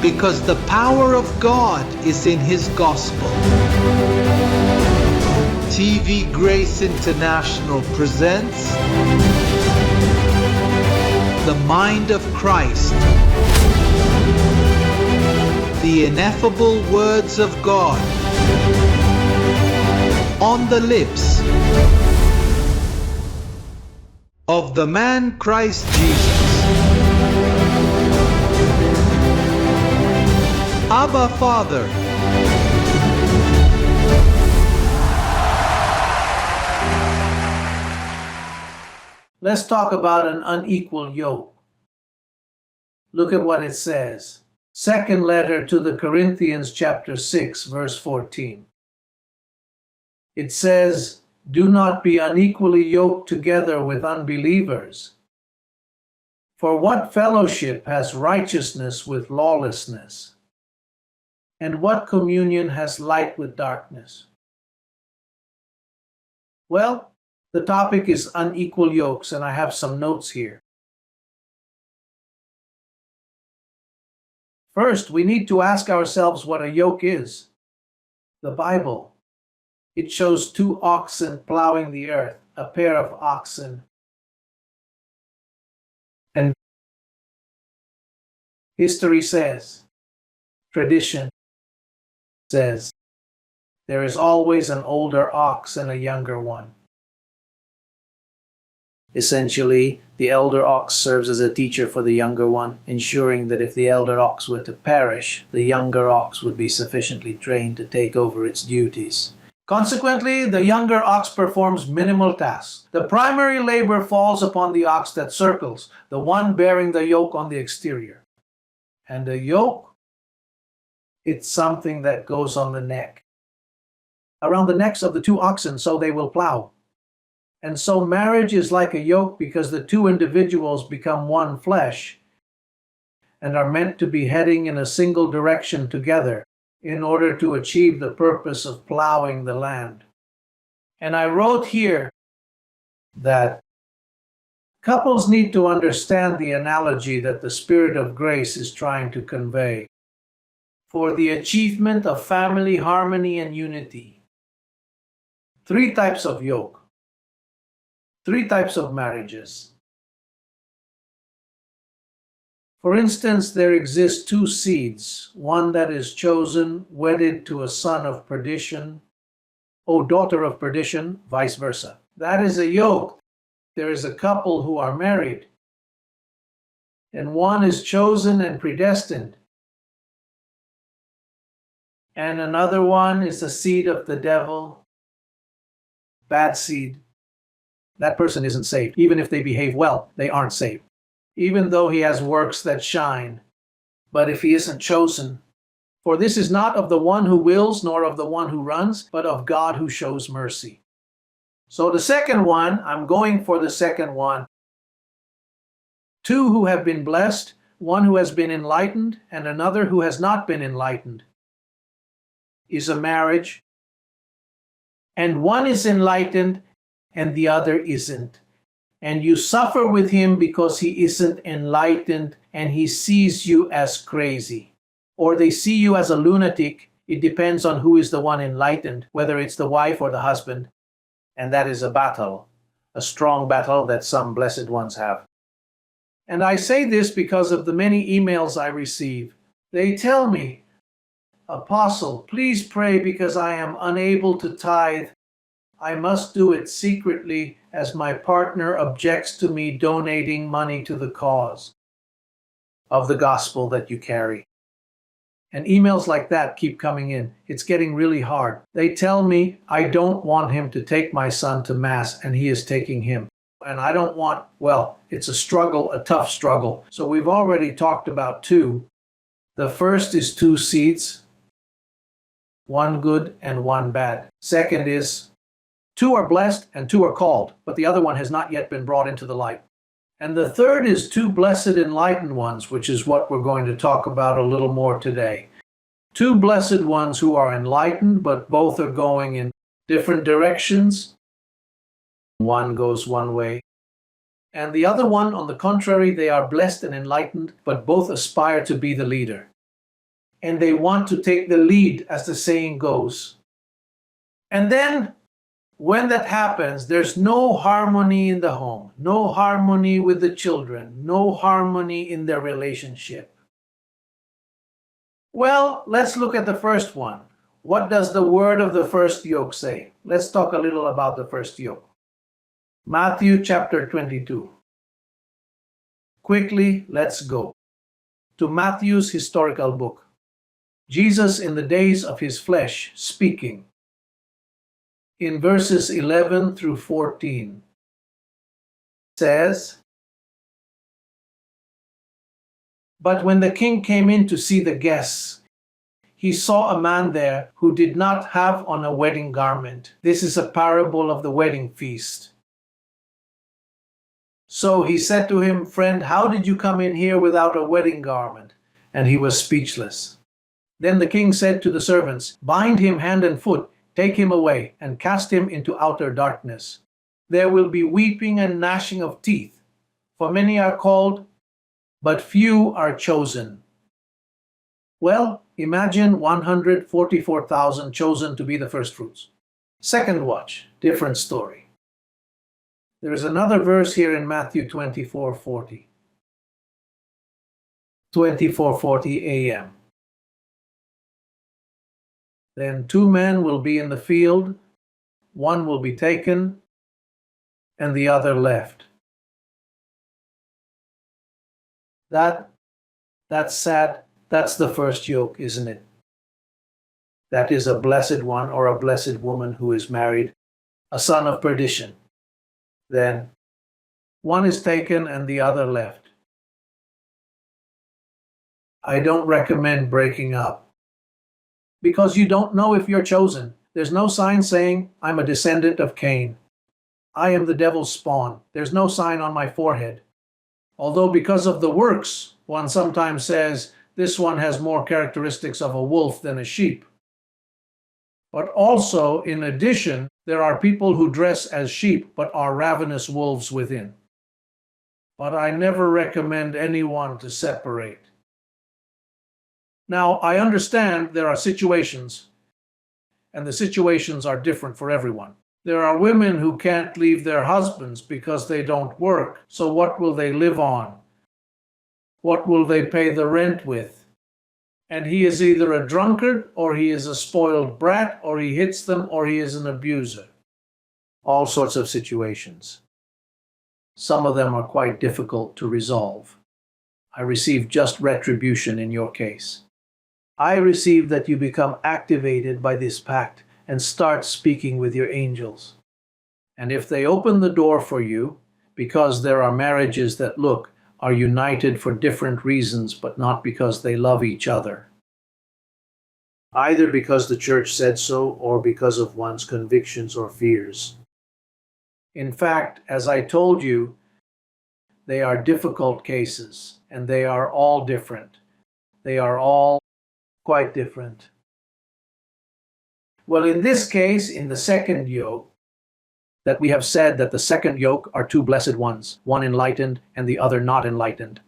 because the power of God is in His gospel. TvGrace International presents The Mind of Christ, the ineffable words of God on the lips of the man Christ Jesus. Abba, Father. Let's talk about an unequal yoke. Look at what it says. Second letter to the Corinthians, chapter 6, verse 14. It says, "Do not be unequally yoked together with unbelievers. For what fellowship has righteousness with lawlessness? And what communion has light with darkness?" Well, the topic is unequal yokes, and I have some notes here. First, we need to ask ourselves what a yoke is. The Bible. It shows two oxen plowing the earth, a pair of oxen. And history says, tradition says, there is always an older ox and a younger one. Essentially, the elder ox serves as a teacher for the younger one, ensuring that if the elder ox were to perish, the younger ox would be sufficiently trained to take over its duties. Consequently, the younger ox performs minimal tasks. The primary labor falls upon the ox that circles, the one bearing the yoke on the exterior. And the yoke, it's something that goes on the neck, around the necks of the two oxen, so they will plow. And so marriage is like a yoke because the two individuals become one flesh and are meant to be heading in a single direction together in order to achieve the purpose of plowing the land. And I wrote here that couples need to understand the analogy that the Spirit of grace is trying to convey for the achievement of family harmony and unity. Three types of yoke. Three types of marriages. For instance, there exist two seeds, one that is chosen, wedded to a son of perdition, or daughter of perdition, vice versa. That is a yoke. There is a couple who are married, and one is chosen and predestined, and another one is a seed of the devil, bad seed. That person isn't saved. Even if they behave well, they aren't saved. Even though he has works that shine. But if he isn't chosen, for this is not of the one who wills, nor of the one who runs, but of God who shows mercy. So the second one, I'm going for the second one. Two who have been blessed, one who has been enlightened, and another who has not been enlightened, is a marriage. And one is enlightened, and the other isn't. And you suffer with him because he isn't enlightened and he sees you as crazy. Or they see you as a lunatic. It depends on who is the one enlightened, whether it's the wife or the husband. And that is a battle, a strong battle that some blessed ones have. And I say this because of the many emails I receive. They tell me, "Apostle, please pray because I am unable to tithe. I must do it secretly as my partner objects to me donating money to the cause of the gospel that you carry." And emails like that keep coming in. It's getting really hard. They tell me I don't want him to take my son to Mass and he is taking him. And I don't want, well, it's a struggle, a tough struggle. So we've already talked about two. The first is two seeds, one good and one bad. Second is two are blessed and two are called, but the other one has not yet been brought into the light. And the third is two blessed enlightened ones, which is what we're going to talk about a little more today. Two blessed ones who are enlightened, but both are going in different directions. One goes one way, and the other one, on the contrary, they are blessed and enlightened, but both aspire to be the leader. and they want to take the lead, as the saying goes. And then, when that happens, there's no harmony in the home, no harmony with the children, no harmony in their relationship. Well, let's look at the first one. What does the word of the first yoke say? Let's talk a little about the first yoke. Matthew chapter 22. Quickly, let's go to Matthew's historical book. Jesus in the days of his flesh speaking. In verses 11 through 14 says, "But when the king came in to see the guests, he saw a man there who did not have on a wedding garment." This is a parable of the wedding feast. "So he said to him, 'Friend, how did you come in here without a wedding garment?' And he was speechless. Then the king said to the servants, 'Bind him hand and foot, take him away, and cast him into outer darkness. There will be weeping and gnashing of teeth, for many are called, but few are chosen.'" Well, imagine 144,000 chosen to be the first fruits. Second watch, different story. There is another verse here in Matthew 24:40. 24:40 a.m. "Then 2 men will be in the field, one will be taken, and the other left." That's sad. That's the first yoke, isn't it? That is a blessed one or a blessed woman who is married, a son of perdition. Then one is taken and the other left. I don't recommend breaking up, because you don't know if you're chosen. There's no sign saying, "I'm a descendant of Cain. I am the devil's spawn." There's no sign on my forehead. Although because of the works, one sometimes says, "This one has more characteristics of a wolf than a sheep." But also, in addition, there are people who dress as sheep but are ravenous wolves within. But I never recommend anyone to separate. Now, I understand there are situations, and the situations are different for everyone. There are women who can't leave their husbands because they don't work, so what will they live on? What will they pay the rent with? And he is either a drunkard, or he is a spoiled brat, or he hits them, or he is an abuser. All sorts of situations. Some of them are quite difficult to resolve. I receive just retribution in your case. I receive that you become activated by this pact and start speaking with your angels. And if they open the door for you, because there are marriages that are united for different reasons, but not because they love each other, either because the church said so or because of one's convictions or fears. In fact, as I told you, they are difficult cases, and they are all different. They are all quite different. Well, in this case, in the second yoke, that we have said that the second yoke are 2 blessed ones, one enlightened and the other not enlightened.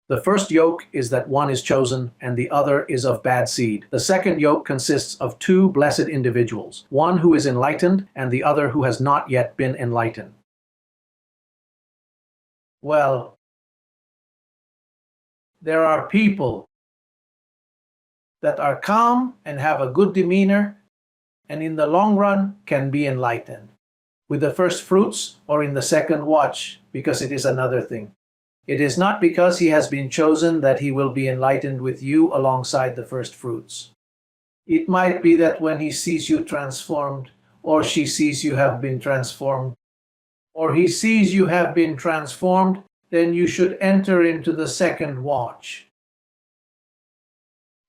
The first yoke is that one is chosen and the other is of bad seed. The second yoke consists of 2 blessed individuals, one who is enlightened and the other who has not yet been enlightened. Well, there are people that are calm and have a good demeanor, and in the long run can be enlightened with the first fruits or in the second watch, because it is another thing. It is not because he has been chosen that he will be enlightened with you alongside the first fruits. It might be that when he sees you transformed, or she sees you have been transformed, or he sees you have been transformed, then you should enter into the second watch.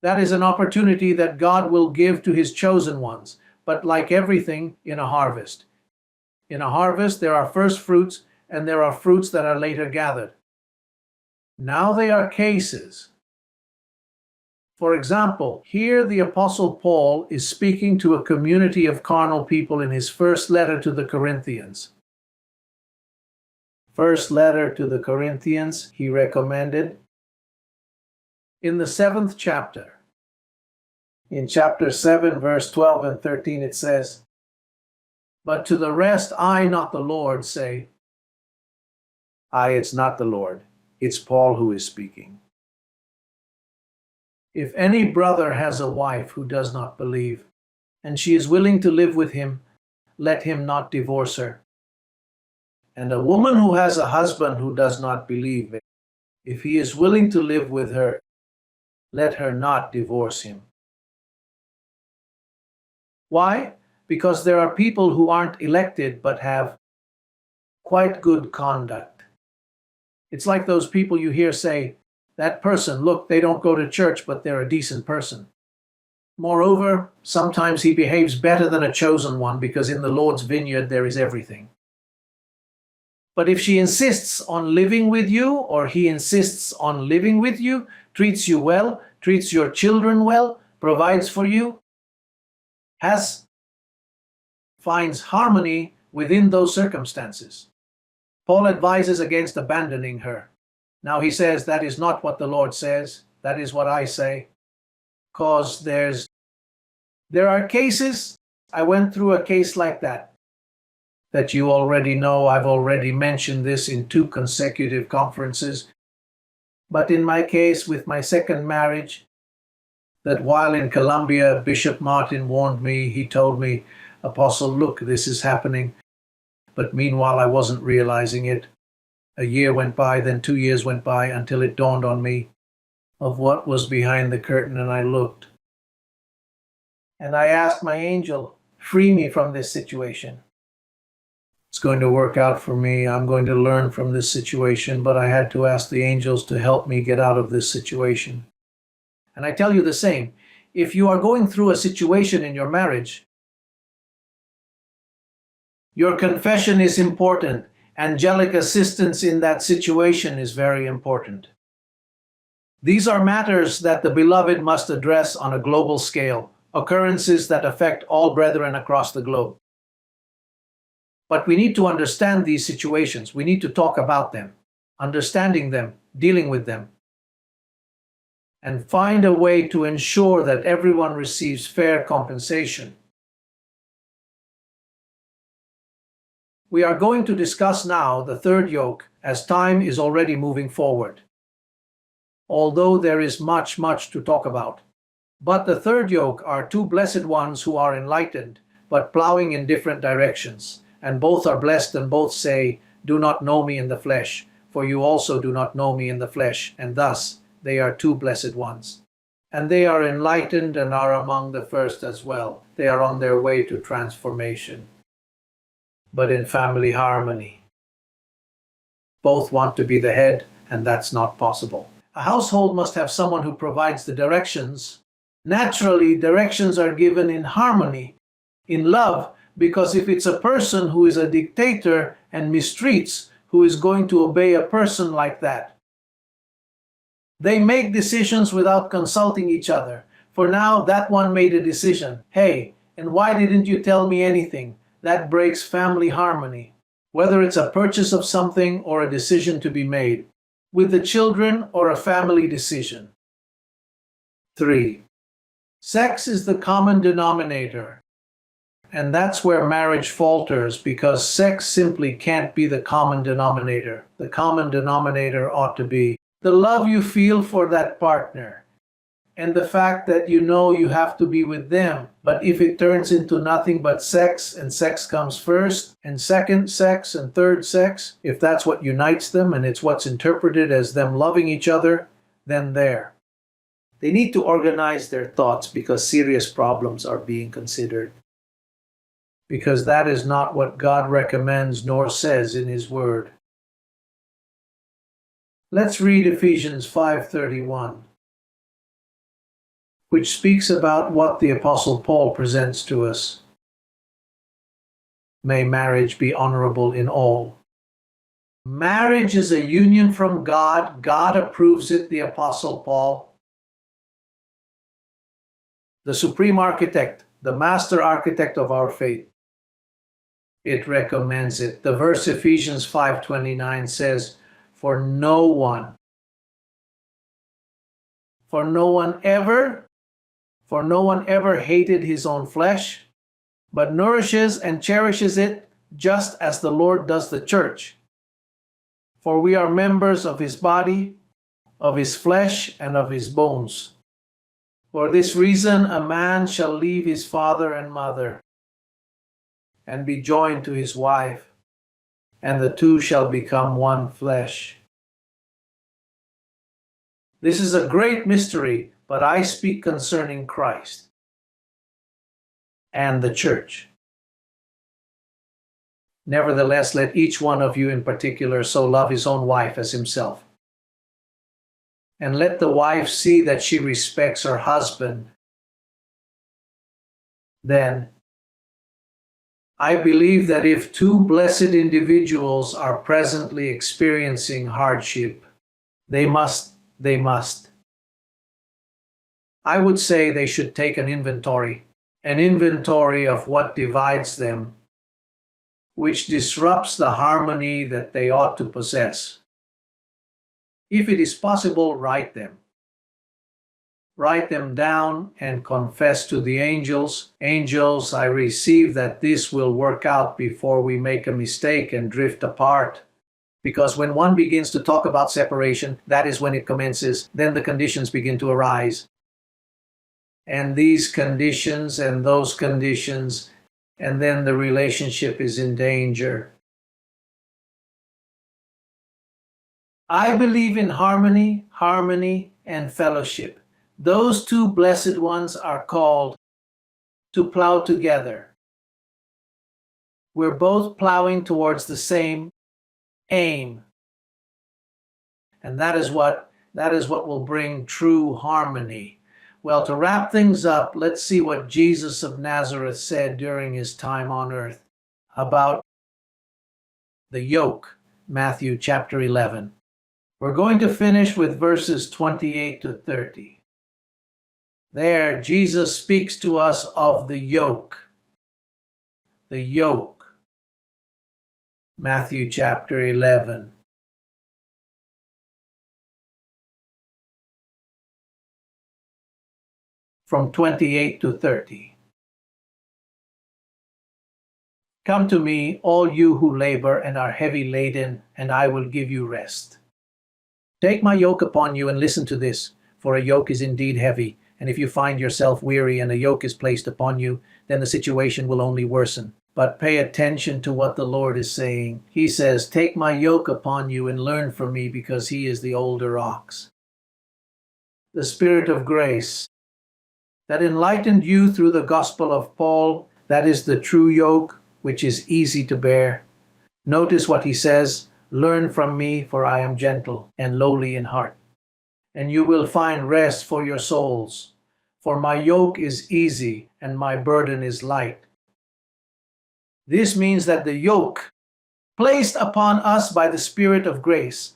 That is an opportunity that God will give to his chosen ones, but like everything in a harvest. In a harvest, there are first fruits, and there are fruits that are later gathered. Now they are cases. For example, here the Apostle Paul is speaking to a community of carnal people in his first letter to the Corinthians. First letter to the Corinthians, he recommended. In the 7th chapter, In chapter 7, verse 12 and 13, it says, "But to the rest, I, not the Lord, say," it's not the Lord. It's Paul who is speaking. "If any brother has a wife who does not believe, and she is willing to live with him, let him not divorce her. And a woman who has a husband who does not believe, if he is willing to live with her, let her not divorce him." Why? Because there are people who aren't elected but have quite good conduct. It's like those people you hear say, "That person, look, they don't go to church, but they're a decent person." Moreover, sometimes he behaves better than a chosen one because in the Lord's vineyard there is everything. But if she insists on living with you, or he insists on living with you, treats you well, treats your children well, provides for you, finds harmony within those circumstances, Paul advises against abandoning her. Now he says that is not what the Lord says, that is what I say, because there are cases. I went through a case like that you already know. I've already mentioned this in 2 consecutive conferences. But in my case with my second marriage, that while in Colombia, Bishop Martin warned me. He told me, "Apostle, look, this is happening." But meanwhile, I wasn't realizing it. A year went by, then 2 years went by, until it dawned on me of what was behind the curtain, and I looked. And I asked my angel, "Free me from this situation. It's going to work out for me. I'm going to learn from this situation." But I had to ask the angels to help me get out of this situation. And I tell you the same. If you are going through a situation in your marriage, your confession is important. Angelic assistance in that situation is very important. These are matters that the beloved must address on a global scale, occurrences that affect all brethren across the globe. But we need to understand these situations. We need to talk about them, understanding them, dealing with them, and find a way to ensure that everyone receives fair compensation. We are going to discuss now the third yoke, as time is already moving forward, although there is much to talk about. But the third yoke are 2 blessed ones who are enlightened, but plowing in different directions. And both are blessed, and both say, "Do not know me in the flesh, for you also do not know me in the flesh." And thus they are 2 blessed ones. And they are enlightened and are among the first as well. They are on their way to transformation, but in family harmony. Both want to be the head, and that's not possible. A household must have someone who provides the directions. Naturally, directions are given in harmony, in love, because if it's a person who is a dictator and mistreats, who is going to obey a person like that? They make decisions without consulting each other. For now, that one made a decision. "Hey, and why didn't you tell me anything?" That breaks family harmony, whether it's a purchase of something or a decision to be made, with the children or a family decision. 3. Sex is the common denominator. And that's where marriage falters, because sex simply can't be the common denominator. The common denominator ought to be the love you feel for that partner, and the fact that you know you have to be with them. But if it turns into nothing but sex, and sex comes first, and second sex, and third sex, if that's what unites them, and it's what's interpreted as them loving each other, then they need to organize their thoughts, because serious problems are being considered. Because that is not what God recommends nor says in His Word. Let's read Ephesians 5:31, which speaks about what the Apostle Paul presents to us. May marriage be honorable in all. Marriage is a union from God. God approves it, the Apostle Paul. The supreme architect, the master architect of our faith. It recommends it. The verse Ephesians 5:29 says, For no one ever, For no one ever hated his own flesh, but nourishes and cherishes it just as the Lord does the church. For we are members of his body, of his flesh, and of his bones. For this reason a man shall leave his father and mother, and be joined to his wife, and the two shall become one flesh. This is a great mystery, but I speak concerning Christ and the church. Nevertheless, let each one of you in particular so love his own wife as himself. And let the wife see that she respects her husband. Then, I believe that if two blessed individuals are presently experiencing hardship, they must. I would say they should take an inventory of what divides them, which disrupts the harmony that they ought to possess. If it is possible, write them. Write them down and confess to the angels. Angels, I receive that this will work out before we make a mistake and drift apart. Because when one begins to talk about separation, that is when it commences. Then the conditions begin to arise. And these conditions and those conditions, and then the relationship is in danger. I believe in harmony, and fellowship. Those two blessed ones are called to plow together. We're both plowing towards the same aim. And that is what will bring true harmony. Well, to wrap things up, let's see what Jesus of Nazareth said during his time on earth about the yoke, Matthew chapter 11. We're going to finish with verses 28 to 30. There, Jesus speaks to us of the yoke. The yoke. Matthew chapter 11. From 28 to 30. Come to me, all you who labor and are heavy laden, and I will give you rest. Take my yoke upon you and listen to this, for a yoke is indeed heavy, and if you find yourself weary and a yoke is placed upon you, then the situation will only worsen. But pay attention to what the Lord is saying. He says, take my yoke upon you and learn from me, because he is the older ox. The Spirit of grace that enlightened you through the gospel of Paul, that is the true yoke, which is easy to bear. Notice what he says, learn from me, for I am gentle and lowly in heart, and you will find rest for your souls. For my yoke is easy and my burden is light. This means that the yoke placed upon us by the Spirit of grace,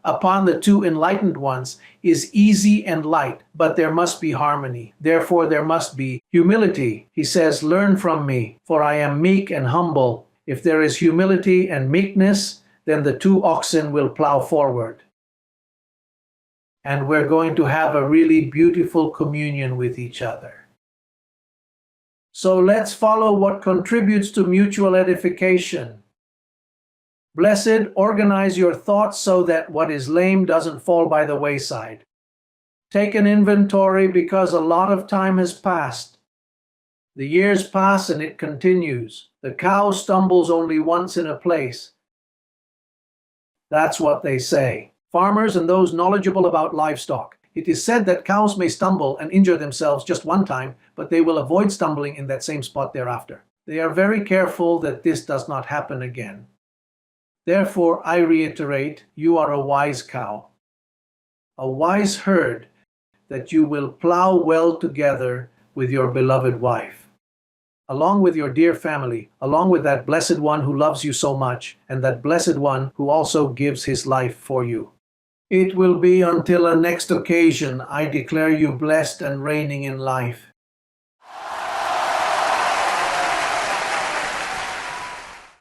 upon the two enlightened ones, is easy and light, but there must be harmony. Therefore, there must be humility. He says, learn from me, for I am meek and humble. If there is humility and meekness, then the two oxen will plow forward. And we're going to have a really beautiful communion with each other. So let's follow what contributes to mutual edification. Blessed, organize your thoughts so that what is lame doesn't fall by the wayside. Take an inventory, because a lot of time has passed. The years pass and it continues. The cow stumbles only once in a place. That's what they say. Farmers and those knowledgeable about livestock. It is said that cows may stumble and injure themselves just one time, but they will avoid stumbling in that same spot thereafter. They are very careful that this does not happen again. Therefore, I reiterate, you are a wise cow, a wise herd, that you will plow well together with your beloved wife, along with your dear family, along with that blessed one who loves you so much, and that blessed one who also gives his life for you. It will be until a next occasion I declare you blessed and reigning in life.